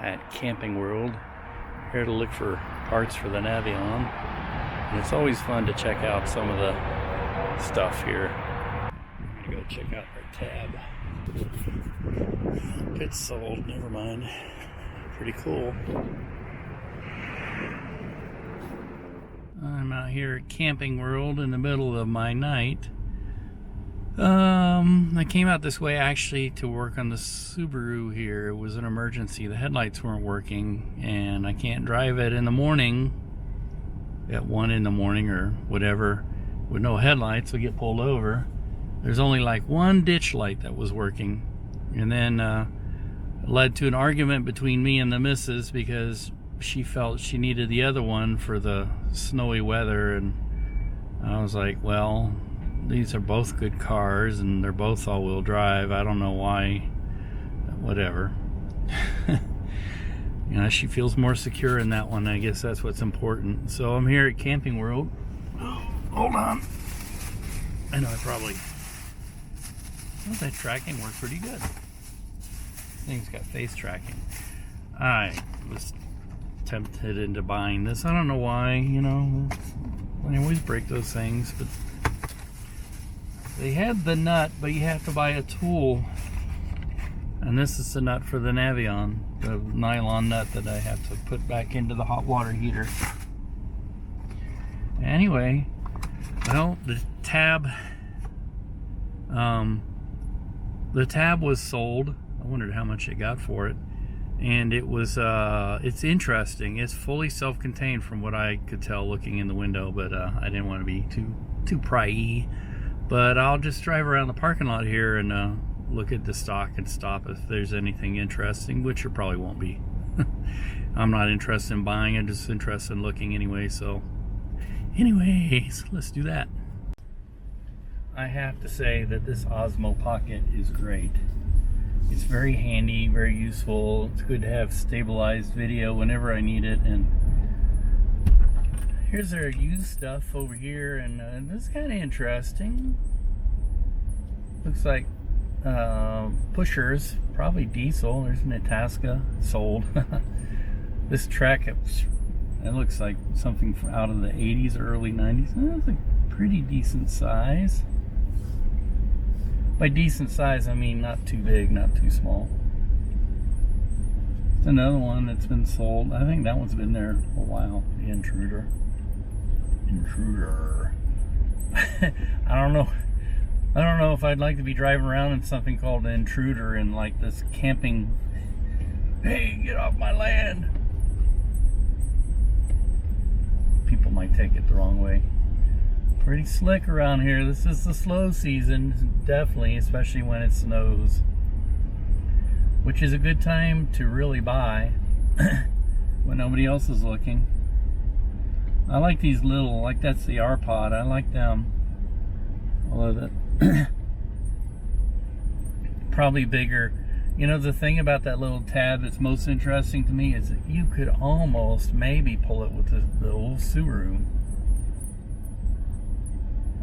at Camping World, here to look for parts for the Navion. And it's always fun to check out some of the stuff here. I'm gonna go check out our tab. It's sold, never mind. Pretty cool. I'm out here at Camping World in the middle of my night. I came out this way actually to work on the Superboo here. It was an emergency. The headlights weren't working and I can't drive it in the morning at 1 in the morning or whatever with no headlights. We get pulled over. There's only like one ditch light that was working, and then it led to an argument between me and the missus because she felt she needed the other one for the snowy weather, and I was like, well, these are both good cars and they're both all-wheel drive. I don't know why, whatever. You know, she feels more secure in that one. I guess that's what's important. So I'm here at Camping World. Oh, hold on. I know well, that tracking worked pretty good. Thing's got face tracking. I was tempted into buying this. I don't know why, you know. I always break those things, but they had the nut, but you have to buy a tool. And this is the nut for the Navion, the nylon nut that I have to put back into the hot water heater. Anyway, well, the tab was sold. I wondered how much it got for it. And it was, it's interesting. It's fully self-contained from what I could tell looking in the window, but I didn't want to be too pryy. But I'll just drive around the parking lot here and look at the stock and stop if there's anything interesting, which there probably won't be. I'm not interested in buying, I'm just interested in looking anyway. So anyways, let's do that. I have to say that this Osmo Pocket is great. It's very handy, very useful. It's good to have stabilized video whenever I need it. And here's their used stuff over here, and this is kind of interesting. Looks like pushers, probably diesel. There's an Itasca sold. This Trek, it looks like something out of the 80s or early 90s. That's a pretty decent size. By decent size, I mean not too big, not too small. It's another one that's been sold. I think that one's been there a while. The Intruder. I don't know if I'd like to be driving around in something called an Intruder in like this camping. Hey, get off my land. People might take it the wrong way. Pretty slick around here. This is the slow season, definitely, especially when it snows, which is a good time to really buy when nobody else is looking. I like these little, like that's the R-Pod. I like them. Although that probably bigger. You know, the thing about that little tab that's most interesting to me is that you could almost maybe pull it with the old Subaru.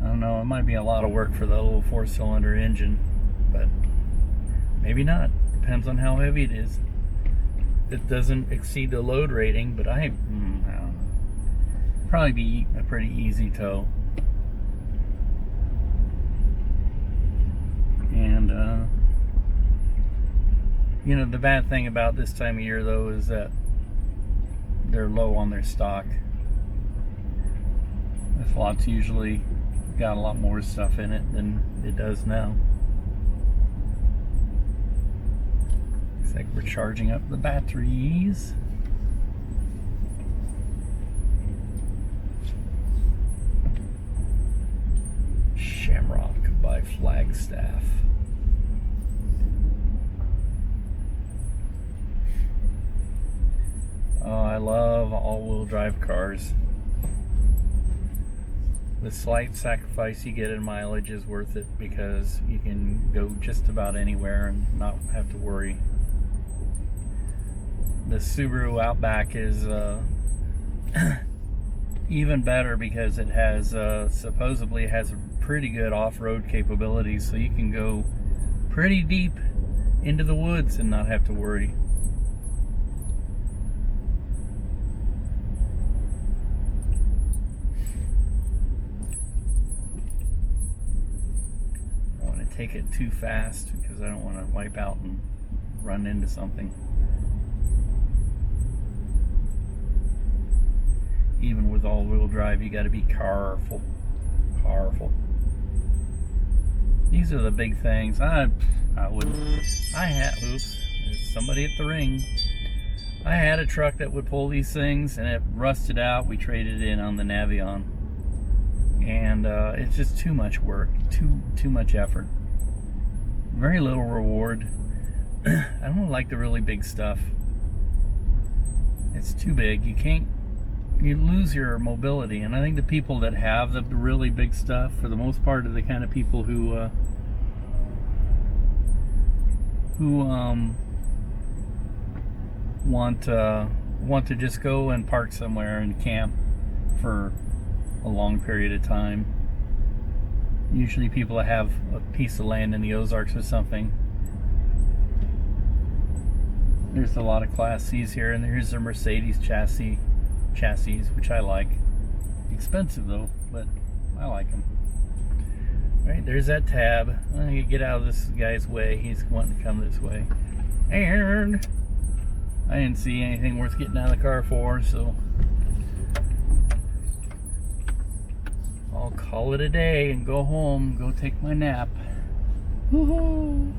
I don't know, it might be a lot of work for the little 4-cylinder engine, but maybe not. Depends on how heavy it is. It doesn't exceed the load rating, but I don't know. Probably be a pretty easy tow. And you know, the bad thing about this time of year though is that they're low on their stock. This lot's usually got a lot more stuff in it than it does now. Looks like we're charging up the batteries. Shamrock by Flagstaff. Oh, I love all-wheel drive cars. The slight sacrifice you get in mileage is worth it because you can go just about anywhere and not have to worry. The Subaru Outback is even better because it has supposedly has pretty good off-road capabilities, so you can go pretty deep into the woods and not have to worry. take it too fast because I don't want to wipe out and run into something. Even with all-wheel drive, you got to be careful. These are the big things. I wouldn't. Oops, there's somebody at the ring. I had a truck that would pull these things, and it rusted out. We traded it in on the Navion, and it's just too much work, too much effort, very little reward. I don't like the really big stuff. It's too big. You lose your mobility, and I think the people that have the really big stuff, for the most part, are the kind of people who want to just go and park somewhere and camp for a long period of time. Usually people that have a piece of land in the Ozarks or something. There's a lot of Class C's here, and here's a Mercedes chassis, which I like. Expensive though, but I like them. Right, there's that tab. I'm gonna get out of this guy's way. He's wanting to come this way. And I didn't see anything worth getting out of the car for, so I'll call it a day and go home, go take my nap. Woohoo!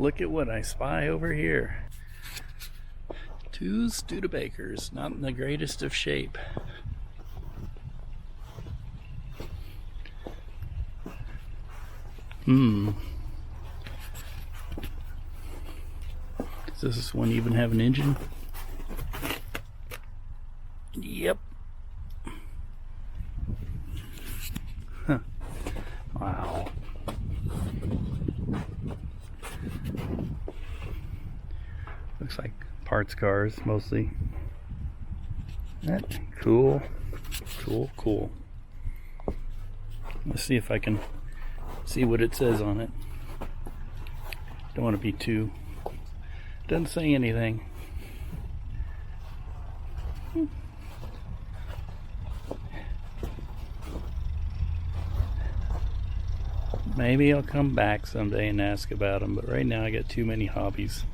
Look at what I spy over here. Two Studebakers, not in the greatest of shape. Does this one even have an engine? Yep. Huh. Wow. Looks like parts cars mostly. That cool. Cool. Let's see if I can see what it says on it. Don't want to be too. Doesn't say anything. Maybe I'll come back someday and ask about them, but right now I got too many hobbies.